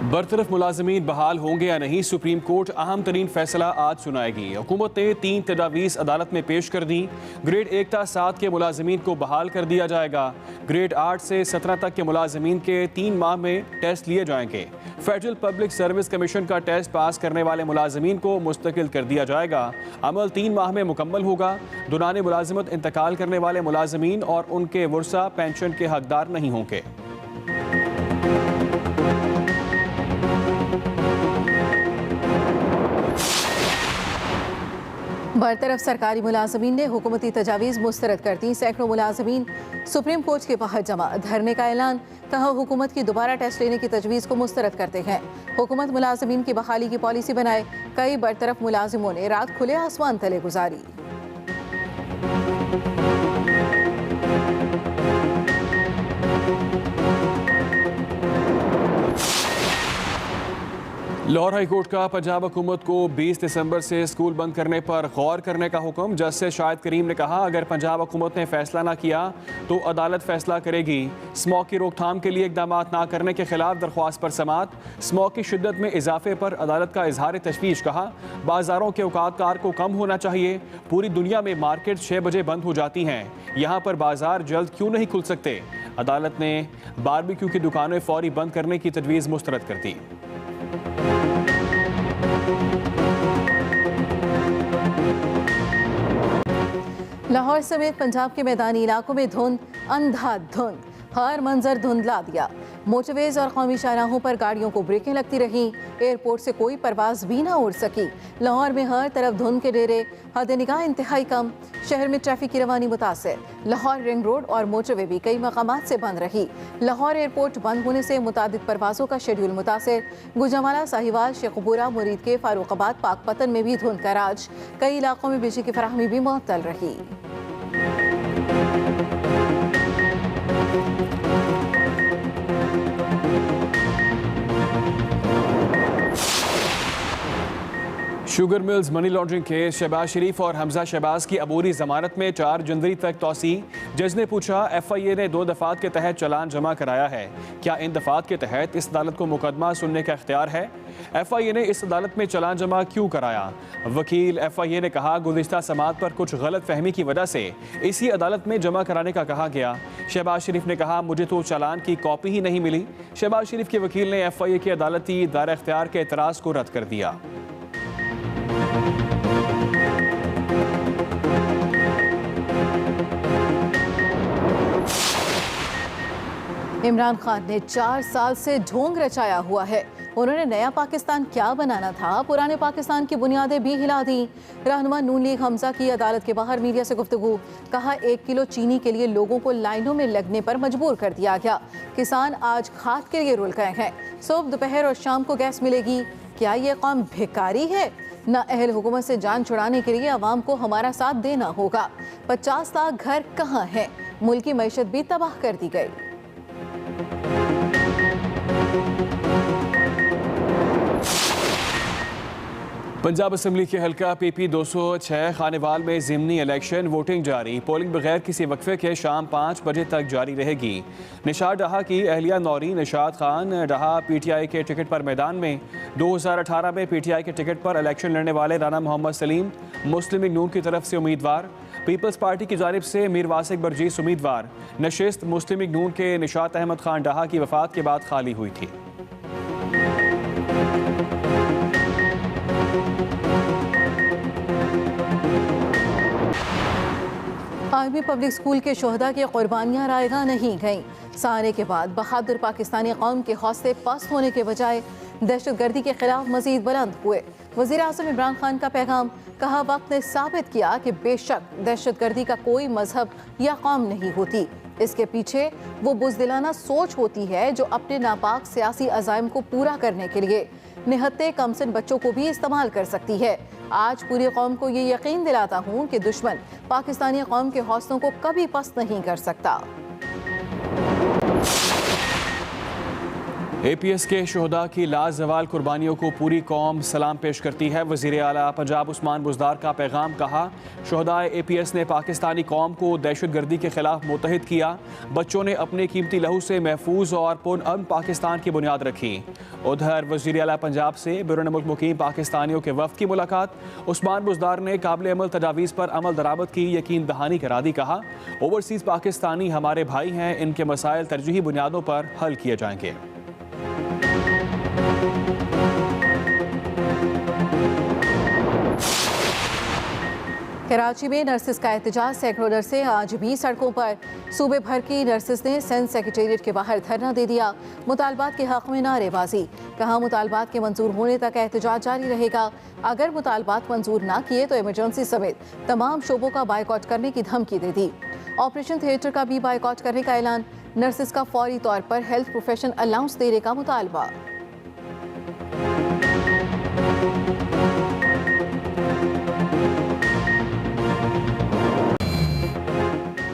बरतरफ मुलाजमीन बहाल होंगे या नहीं, सुप्रीम कोर्ट अहम तरीन फैसला आज सुनाएगी। हुकूमत ने 3 तजावीज़ अदालत में पेश कर दी। ग्रेड 1 ta 7 के मुलाजमीन को बहाल कर दिया जाएगा। ग्रेड 8 से 17 तक के मुलाजमीन के 3 माह में टेस्ट लिए जाएंगे। फेडरल पब्लिक सर्विस कमीशन का टेस्ट पास करने वाले मुलाजमीन को मुस्तकिल कर दिया जाएगा। अमल 3 माह में मुकम्मल होगा। दौरान मुलाजमत इंतकाल करने वाले मुलाजमीन और उनके वर्सा पेंशन के हकदार नहीं होंगे। बरतरफ सरकारी मुलाजमीन ने हुकूमती तजावीज़ मुस्तरद कर दी। सैकड़ों मुलाजमीन सुप्रीम कोर्ट के बाहर जमा, धरने का ऐलान। कहा हुकूमत की दोबारा टेस्ट लेने की तजवीज़ को मुस्तरद करते हैं। हुकूमत मुलाजमीन की बहाली की पॉलिसी बनाए। कई बरतरफ मुलाजिमों ने रात खुले आसमान तले गुजारी। लाहौर हाई कोर्ट का पंजाब हुकूमत को 20 दिसंबर से स्कूल बंद करने पर गौर करने का हुक्म। जस्टिस शाहिद करीम ने कहा, अगर पंजाब हुकूमत ने फैसला ना किया तो अदालत फैसला करेगी। स्मोक की रोकथाम के लिए इकदाम ना करने के खिलाफ दरख्वास्त पर समात। स्मोक की शिद्दत में इजाफे पर अदालत का इजहार तशवीश। कहा, बाजारों के औकात कार को कम होना चाहिए। पूरी दुनिया में मार्केट 6 बजे बंद हो जाती हैं, यहाँ पर बाजार जल्द क्यों नहीं खुल सकते। अदालत ने बारबेक्यू की दुकानें फौरी बंद करने की तजवीज़ मुस्तरद कर दी। लाहौर समेत पंजाब के मैदानी इलाकों में धुंध, अंधाधुंध, हर मंजर धुंधला दिया। मोटरवेज और कौमी शाहराहों पर गाड़ियों को ब्रेकें लगती रहीं। एयरपोर्ट से कोई परवाज भी ना उड़ सकी। लाहौर में हर तरफ धुंध के डेरे, हद निगाह इंतहाई कम। शहर में ट्रैफिक की रवानी मुतासर। लाहौर रिंग रोड और मोटरवे भी कई मकामात से बंद रही। लाहौर एयरपोर्ट बंद होने से मुतादिद परवाजों का शेड्यूल मुतासर। गुजरांवाला, साहिवाल, शेखपुरा, मुरीद के फारूकाबाद, पाकपतन में भी धुंध का राज। कई इलाकों में बिजली की फराहमी भी मुअत्तल रही। Sugar mills money laundering case, Shahbaz Sharif और हमजा शहबाज की अबूरी जमानत में 4 जनवरी तक तौसी। जज ने पूछा, FIA ने 2 दफात के तहत चालान जमा कराया है, क्या इन दफात के तहत इस अदालत को मुकदमा सुनने का इख्तियार है। FIA ने इस अदालत में चालान जमा क्यों कराया। वकील FIA ने कहा, गुज़िश्ता समात पर कुछ गलत फहमी की वजह से इसी अदालत में जमा कराने का कहा गया। शहबाज शरीफ ने कहा, मुझे तो चालान की कॉपी ही नहीं मिली। शहबाज शरीफ के वकील ने FIA के अदालती दायरा इख्तियार के एतराज़ को रद्द कर दिया। इमरान खान ने 4 साल से ढोंग रचाया हुआ है। उन्होंने नया पाकिस्तान क्या बनाना था, पुराने पाकिस्तान की बुनियादें भी हिला दी। रहनुमा नून लीग हमजा की अदालत के बाहर मीडिया से गुफ्तगू। कहा, 1 किलो चीनी के लिए लोगों को लाइनों में लगने पर मजबूर कर दिया गया। किसान आज खाद के लिए रुल गए हैं। सुबह, दोपहर और शाम को गैस मिलेगी। क्या ये कौम भिखारी है। ना अहल हुकूमत से जान छुड़ाने के लिए अवाम को हमारा साथ देना होगा। 50 लाख घर कहाँ हैं। मुल्क की मईशत भी तबाह कर दी गई। पंजाब असम्बली के हल्का PP 206 खानेवाल में ज़िमनी इलेक्शन वोटिंग जारी। पोलिंग बगैर किसी वक्फे के शाम 5 बजे तक जारी रहेगी। निशात डाहा की अहलिया नौरी निशात खान डाहा PTI के टिकट पर मैदान में। 2018 में PTI के टिकट पर इलेक्शन लड़ने वाले राना मोहम्मद सलीम मुस्लिम लीग नून की तरफ से उम्मीदवार। पीपल्स पार्टी की जानिब से मीर वासिक बरजीस उम्मीदवार। नशिस्त मुस्लिम लीग नून के निशात अहमद खान डाहा की वफात के बाद खाली हुई थी। आर्मी पब्लिक स्कूल के शोहदा की कुर्बानियाँ रायगा नहीं गईं। सारे के बाद बहादुर पाकिस्तानी कौम के हौसले पस्त होने के बजाय दहशतगर्दी के खिलाफ मजीद बुलंद हुए। वज़ीर आज़म इमरान खान का पैगाम। कहा, वक्त ने साबित किया कि बेशक दहशतगर्दी का कोई मजहब या कौम नहीं होती। इसके पीछे वो बुज़दिलाना सोच होती है जो अपने नापाक सियासी अज़ाइम को पूरा करने के लिए निहत्ते कमसिन बच्चों को भी इस्तेमाल कर सकती है। आज पूरी कौम को ये यकीन दिलाता हूँ कि दुश्मन पाकिस्तानी कौम के हौसलों को कभी पस्त नहीं कर सकता। APS के शोहदा की लाजवाल कुर्बानियों को पूरी कौम सलाम पेश करती है। वज़ीर आला पंजाब उस्मान बुज़दार का पैगाम, कहा शोहदाए APS ने पाकिस्तानी कौम को दहशतगर्दी के खिलाफ मुत्तहिद किया। बच्चों ने अपने कीमती लहू से महफूज और पुरअमन पाकिस्तान की बुनियाद रखी। उधर वज़ीर आला पंजाब से बैरून मुल्क मुकीम पाकिस्तानियों के वफ़द की मुलाकात। उस्मान बुज़दार ने काबिल अमल तजावीज़ पर अमल दरामद की यकीन दहानी करा दी। कहा ओवरसीज़ पाकिस्तानी हमारे भाई हैं, इनके मसाइल तरजीही बुनियादों पर हल किए जाएंगे। कराची में नर्सिस का एहतजाज। सैकड़ों नर्सें आज भी सड़कों पर। सूबे भर की नर्सिस ने सेंट सेक्रेटेरिएट के बाहर धरना दे दिया। मुतालबात के हक में नारेबाजी। कहा मुतालबात के मंजूर होने तक एहतजाज जारी रहेगा। अगर मुतालबात मंजूर ना किए तो इमरजेंसी समेत तमाम शोबों का बायकॉट करने की धमकी दे दी। ऑपरेशन थिएटर का भी बायकॉट करने का ऐलान। नर्सिस का फौरी तौर पर हेल्थ प्रोफेशन अलाउंस देने का मुतालबा।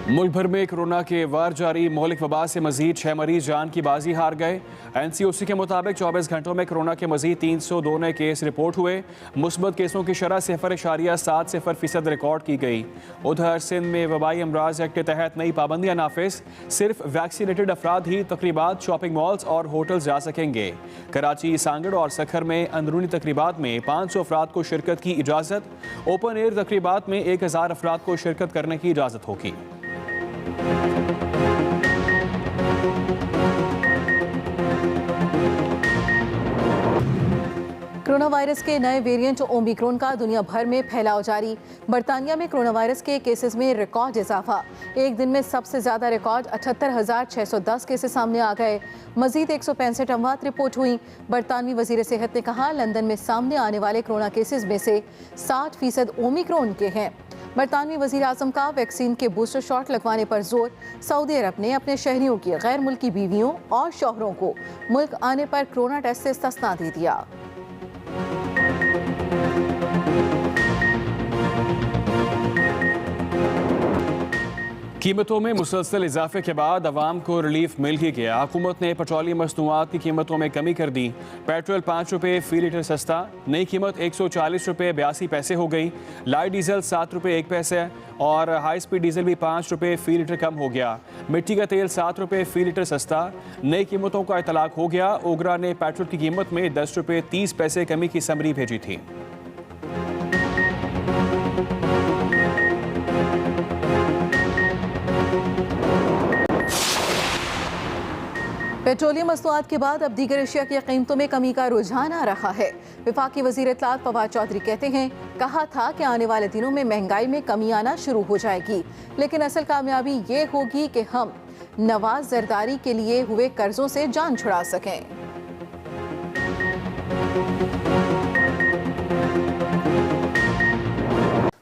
मुल्क भर में कोरोना के वार जारी। मौलिक वबा से मजीद 6 मरीज जान की बाजी हार गए। NCOC के मुताबिक 24 घंटों में कोरोना के मजीद 302 नए केस रिपोर्ट हुए। मुस्बत केसों की शरह 0.70% रिकॉर्ड की गई। उधर सिंध में वबाई अमराज एक्ट के तहत नई पाबंदियां नाफिज। सिर्फ वैक्सीनेटेड अफराद ही तकरीबात, शॉपिंग मॉल्स और होटल जा सकेंगे। कराची, सांगड़ और सखर में अंदरूनी तकरीबात में 500 अफराद को शिरकत की इजाज़त। ओपन एयर तकरीबात में 1000 अफराद को शिरकत करने की इजाज़त होगी। कोरोना वायरस के नए वेरिएंट ओमिक्रॉन का दुनिया भर में फैलाव जारी। बरतानिया में कोरोना वायरस के केसेस में रिकॉर्ड इजाफा। एक दिन में सबसे ज्यादा रिकॉर्ड 78,610 केसेस सामने आ गए। मजीद 165 अमवात रिपोर्ट हुई। बरतानवी वजीर सेहत ने कहा लंदन में सामने आने वाले कोरोना केसेस में से 60% ओमिक्रॉन के हैं। बरतानवी वजीर आजम का वैक्सीन के बूस्टर शॉट लगवाने पर जोर। सऊदी अरब ने अपने शहरियों की गैर मुल्की बीवियों और शौहरों को मुल्क आने पर कोरोना टेस्ट से इस्तिस्ना दे दिया। कीमतों में मुसलसल इजाफे के बाद अवाम को रिलीफ मिल ही गया। हुकूमत ने पेट्रोलियम मसनूआत की कीमतों में कमी कर दी। पेट्रोल 5 रुपये फी लीटर सस्ता। नई कीमत 140 रुपये 82 पैसे हो गई। लाइट डीजल 7 रुपये 1 पैसे और हाई स्पीड डीजल भी 5 रुपये फी लीटर कम हो गया। मिट्टी का तेल 7 रुपये फी लीटर सस्ता। नई कीमतों का इतलाक हो गया। ओगरा ने पेट्रोल की कीमत में 10 रुपये 30 पैसे कमी की समरी भेजी थी। पेट्रोलियम मसनूआत के बाद अब दीगर अशिया की कीमतों में कमी का रुझान आ रहा है। वफाकी वज़ीर इत्तलात फवाद चौधरी कहते हैं कहा था कि आने वाले दिनों में महंगाई में कमी आना शुरू हो जाएगी, लेकिन असल कामयाबी ये होगी कि हम नवाज जरदारी के लिए हुए कर्जों से जान छुड़ा सकें।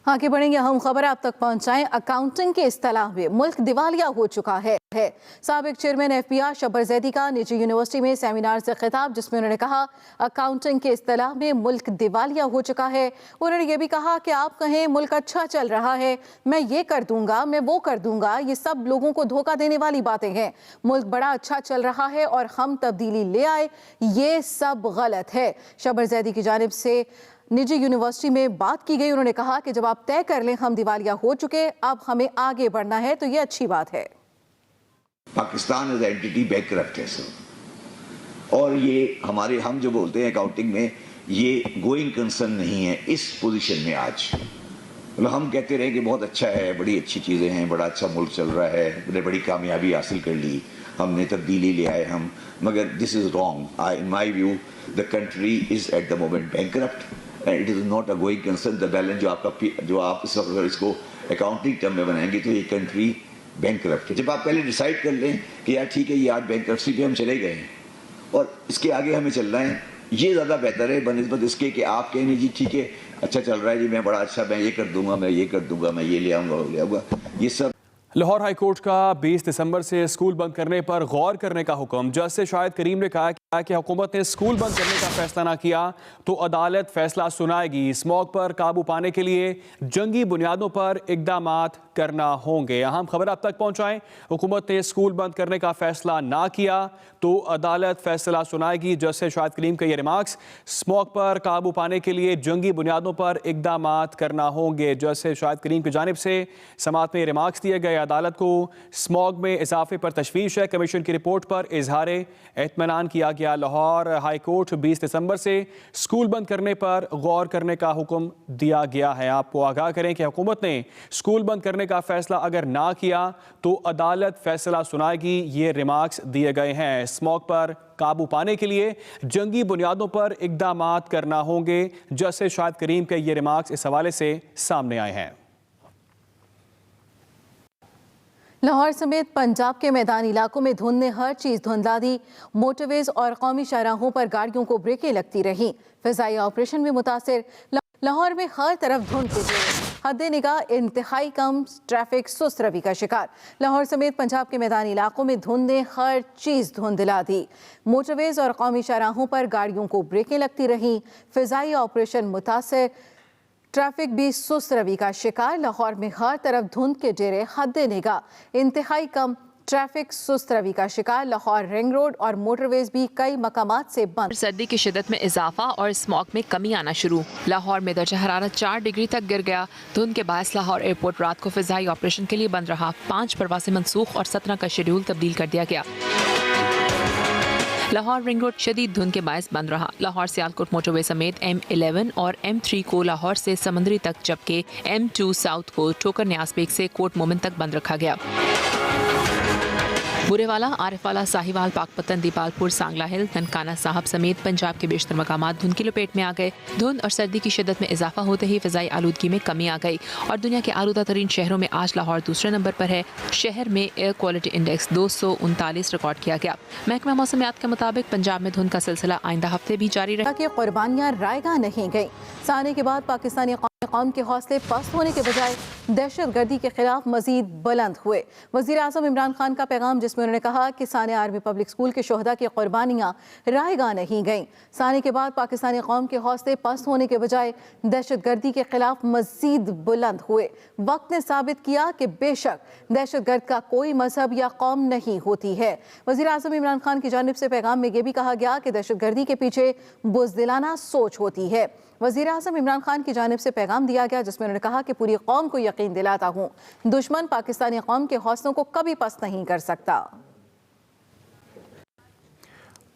आगे बढ़ेंगे, हम खबर आप तक पहुंचाएं। अकाउंटिंग के इस्तेलाह में मुल्क दिवालिया हो चुका है। साबिक चेयरमैन FPR शब्बर जैदी का निजी यूनिवर्सिटी में सेमिनार से खिताब, जिसमें उन्होंने कहा अकाउंटिंग के इस्तेलाह में मुल्क दिवालिया हो चुका है। उन्होंने ये भी कहा कि आप कहें मुल्क अच्छा चल रहा है, मैं ये कर दूंगा, मैं वो कर दूंगा, ये सब लोगों को धोखा देने वाली बातें हैं। मुल्क बड़ा अच्छा चल रहा है और हम तब्दीली ले आए, ये सब गलत है। शब्बर जैदी की जानिब से निजी यूनिवर्सिटी में बात की गई। उन्होंने कहा कि जब आप तय कर लें हम दिवालिया हो चुके, अब हमें आगे बढ़ना है तो ये अच्छी बात है। पाकिस्तान एज एंटिटी बैंकरप्ट है सर, और ये हमारे हम जो बोलते हैं अकाउंटिंग में ये गोइंग कंसर्न नहीं है इस पोजीशन में। आज मतलब हम कहते रहे कि बहुत अच्छा है, बड़ी अच्छी चीज़ें हैं, बड़ा अच्छा मुल्क चल रहा है, बड़ी कामयाबी हासिल कर ली, हमने तब्दीली ले आए हम, मगर this is wrong. In my view the country is at the moment bankrupt and it is not a going concern. The balance जो आप इस वक्त अगर इसको अकाउंटिंग टर्म में बनाएंगे तो ये कंट्री बैंकरप्ट है। जब आप पहले डिसाइड कर लें कि यार ठीक है ये आज बैंकरप्सी पे हम चले गए और इसके आगे हमें चलना है, ये ज़्यादा बेहतर है बनिस्बत इसके कि आप कहें नहीं जी ठीक है अच्छा चल रहा है जी, मैं बड़ा अच्छा, मैं ये कर दूंगा, मैं ये कर दूंगा, मैं ये ले आऊँगा, वो ले आऊँगा, ये सब। लाहौर हाई कोर्ट का 20 दिसंबर से स्कूल बंद करने पर गौर करने का हुक्म। जज से शाहिद करीम ने कहा कि हुकूमत ने स्कूल बंद करने का फैसला ना किया तो अदालत फैसला सुनाएगी। स्मॉग पर काबू पाने के लिए जंगी बुनियादों पर इकदामात करना होंगे। अहम खबर अब तक पहुंचाएं। हुकूमत ने स्कूल बंद करने का फैसला ना किया तो अदालत फैसला सुनाएगी। जज से शाहिद करीम के ये रिमार्क्स। स्मॉग पर काबू पाने के लिए जंगी बुनियादों पर इकदामात करना होंगे। जज से शाहिद करीम की जानिब से समाअत में रिमार्क्स दिए गए। अदालत को स्मॉग में इजाफे पर तशवीश है। कमीशन की रिपोर्ट पर इजहार इत्मीनान किया गया। लाहौर हाई कोर्ट 20 दिसंबर से स्कूल बंद करने पर गौर करने का हुक्म दिया गया है। आपको आगाह करें कि हुकूमत ने स्कूल बंद करने का फैसला अगर ना किया तो अदालत फैसला सुनाएगी। ये रिमार्क्स दिए गए हैं। स्मॉग पर काबू पाने के लिए जंगी बुनियादों पर इकदामात करना होंगे। जज से शाहिद करीम के ये रिमार्क्स इस हवाले से सामने आए हैं। लाहौर समेत पंजाब के मैदानी इलाकों में धुंध ने हर चीज धुंधला दी। मोटरवेज और कौमी शाहराहों पर गाड़ियों को ब्रेकें लगती रहीं। फिजाई ऑपरेशन भी मुतासिर। लाहौर में हर तरफ धुंध के घेरे। हद निगाह इंतहाई कम, ट्रैफिक सुस्त रवि का शिकार। लाहौर समेत पंजाब के मैदानी इलाकों में धुंध ने हर चीज धुंधला दी। मोटरवेज और कौमी शाहराहों पर गाड़ियों को ब्रेकें लगती रहीं। फिजाई ऑपरेशन मुतासिर, ट्रैफिक भी सुस्त रवि का शिकार। लाहौर में हर तरफ धुंध के डेरे। हद निगाह इंतहाई कम, ट्रैफिक सुस्त रवि का शिकार। लाहौर रिंग रोड और मोटरवेज भी कई मकामात से बंद। सर्दी की शिद्दत में इजाफा और स्मॉग में कमी आना शुरू। लाहौर में दर्जा हरारत 4 डिग्री तक गिर गया। धुंध के बायस लाहौर एयरपोर्ट रात को फिजाई ऑपरेशन के लिए बंद रहा। 5 परवासें मनसूख और 17 का शेड्यूल तब्दील कर दिया गया। लाहौर रिंग रोड शदीद धुंध के बायस बंद रहा। लाहौर सियालकोट मोटरवे समेत M11 और M3 को लाहौर से समंदरी तक, जबकि M2 साउथ को ठोकर न्यास बेग से कोट मोमिन तक बंद रखा गया। बुरेवाला, आरिफवाला, साहिवाल, पाकपतन, दीपालपुर, सांगला हिल, ननकाना साहब समेत पंजाब के बेशतर मकामात धुंध की लपेट में आ गए। धुंध और सर्दी की शिद्दत में इजाफा होते ही फिजाई आलूदगी में कमी आ गई और दुनिया के आलूदा तरीन शहरों में आज लाहौर दूसरे नंबर पर है। शहर में एयर क्वालिटी इंडेक्स 239 रिकॉर्ड किया गया। महकमा मौसमियात के मुताबिक पंजाब में धुंध का सिलसिला आइंदा हफ्ते भी जारी रहेगा। कि कुर्बानियां रायगा नहीं गई। साने के बाद पाकिस्तानी कौम के हौसले पस्त होने के बजाय दहशत गर्दी के खिलाफ मजीद बुलंद हुए। वज़ीर आज़म इमरान खान का पैगाम, जिसमें उन्होंने कहा कि साने आर्मी पब्लिक स्कूल के शोहदा की कुर्बानियां रायगा नहीं गईं। साने के बाद पाकिस्तानी कौम के हौसले पस्त होने के बजाय दहशत गर्दी के खिलाफ मजीद बुलंद हुए। वक्त ने साबित किया कि बेशक दहशत गर्द का कोई मजहब या कौम नहीं होती है। वज़ीर आज़म इमरान खान की जानिब से पैगाम में यह भी कहा गया कि दहशत गर्दी के पीछे बुज़दिलाना सोच होती है। वज़ीर आज़म इमरान खान की जानिब से पैगाम दिया गया, जिसमें उन्होंने कहा कि पूरी कौम को यकीन दिलाता हूँ, दुश्मन पाकिस्तानी कौम के हौसलों को कभी पस्त नहीं कर सकता।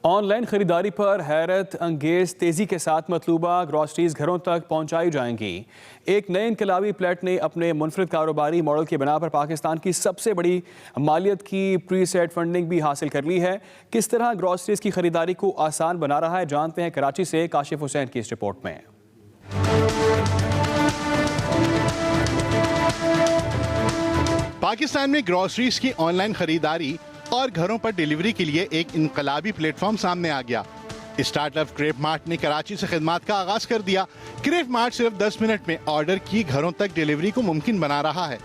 ऑनलाइन खरीदारी पर हैरत अंगेज तेजी के साथ मतलूबा ग्रॉसरीज घरों तक पहुंचाई जाएंगी। एक नए इनकलाबी प्लेट ने अपने मुनफरिद कारोबारी मॉडल की बिना पर पाकिस्तान की सबसे बड़ी मालियत की प्री सेट फंडिंग भी हासिल कर ली है। किस तरह ग्रॉसरीज की खरीदारी को आसान बना रहा है, जानते हैं कराची से काशिफ हुसैन की इस रिपोर्ट में। पाकिस्तान में ग्रॉसरीज की ऑनलाइन खरीदारी और घरों पर डिलीवरी के लिए एक इनकलाबी प्लेटफॉर्म सामने आ गया। स्टार्टअप क्रेप मार्ट ने कराची से खिदमात का आगाज कर दिया। क्रेप मार्ट सिर्फ 10 मिनट में ऑर्डर की घरों तक डिलीवरी को मुमकिन बना रहा है।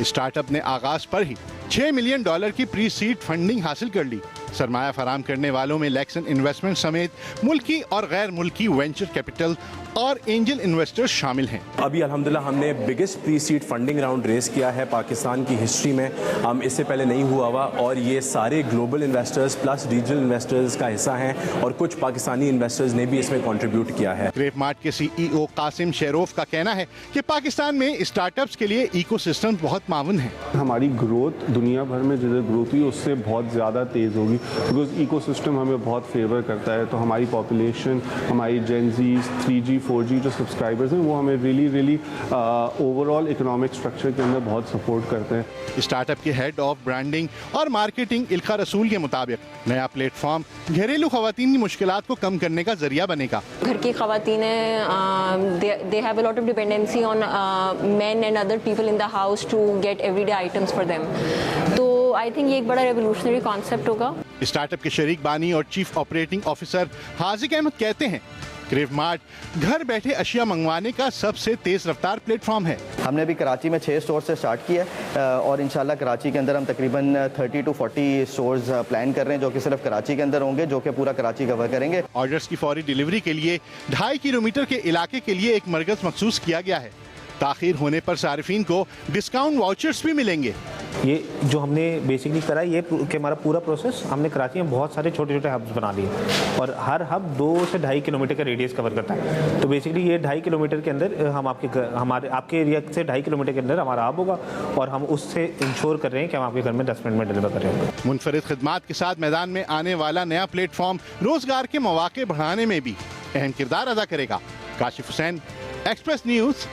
स्टार्टअप ने आगाज पर ही $6 मिलियन की प्री सीड फंडिंग हासिल कर ली। सरमाया फराम करने वालों में लेक्सन इन्वेस्टमेंट समेत मुल्की और गैर मुल्की वेंचर कैपिटल और एंजल इन्वेस्टर्स शामिल हैं। अभी अल्हम्दुलिल्लाह हमने biggest pre seed funding round raise किया है पाकिस्तान की हिस्ट्री में। हम इससे पहले नहीं हुआ हुआ और ये सारे global investors plus regional investors का हिस्सा हैं और कुछ पाकिस्तानी इन्वेस्टर्स ने भी इसमें कंट्रीब्यूट किया है। क्रेप मार्ट के CEO कासिम शेरोफ का कहना है कि पाकिस्तान में स्टार्टअप्स के लिए इकोसिस्टम बहुत मावन है। हमारी ग्रोथ दुनिया भर में जिधर ग्रोथ हुई उससे बहुत ज़्यादा तेज़ होगी, बिकॉज इकोसिस्टम हमें बहुत फेवर करता है। तो हमारी पॉपुलेशन, हमारी जेनजीज, 3G 4G जो सब्सक्राइबर्स हैं वो हमें रियली ओवरऑल इकोनॉमिक स्ट्रक्चर के अंदर बहुत सपोर्ट करते हैं। स्टार्टअप के हेड ऑफ ब्रांडिंग और मार्केटिंग इल्का रसूल के मुताबिक नया प्लेटफॉर्म घरेलू खवातीन की मुश्किलात को कम करने का जरिया बनेगा। घर की खवातीन they have a lot of dependency on men and other people in the house to get everyday items for them. तो आई थिंक ये एक बड़ा रेवोल्यूशनरी कॉन्सेप्ट होगा। स्टार्टअप के शरीक बानी और chief operating officer Haziq Ahmed कहते हैं, क्रेव मार्ट घर बैठे अशिया मंगवाने का सबसे तेज रफ्तार प्लेटफॉर्म है। हमने अभी कराची में 6 स्टोर से स्टार्ट किया है और इंशाल्लाह कराची के अंदर हम तकरीबन 30 to 40 स्टोर्स प्लान कर रहे हैं, जो कि सिर्फ कराची के अंदर होंगे, जो कि पूरा कराची कवर करेंगे। ऑर्डर्स की फौरी डिलीवरी के लिए 2.5 किलोमीटर के इलाके के लिए एक मरकज मखसूस किया गया है। ताखिर होने पर सारिफीन को डिस्काउंट वाउचर्स भी मिलेंगे। ये जो हमने बेसिकली करा ये कि हमारा पूरा प्रोसेस हमने कराची में बहुत सारे छोटे छोटे हब्स बना लिए और हर हब 2 से 2.5 किलोमीटर का रेडियस कवर करता है। तो बेसिकली ये 2.5 किलोमीटर के अंदर आपके एरिया से 2.5 किलोमीटर के अंदर हमारा हब होगा और हम उससे इंश्योर कर रहे हैं कि हम आपके घर में 10 मिनट में डिलीवर कर रहे हैं। मुनफरिद खिदमात के साथ मैदान में आने वाला नया प्लेटफॉर्म रोजगार के मौके बढ़ाने में भी अहम किरदार अदा करेगा। Kashif Hussain, express news.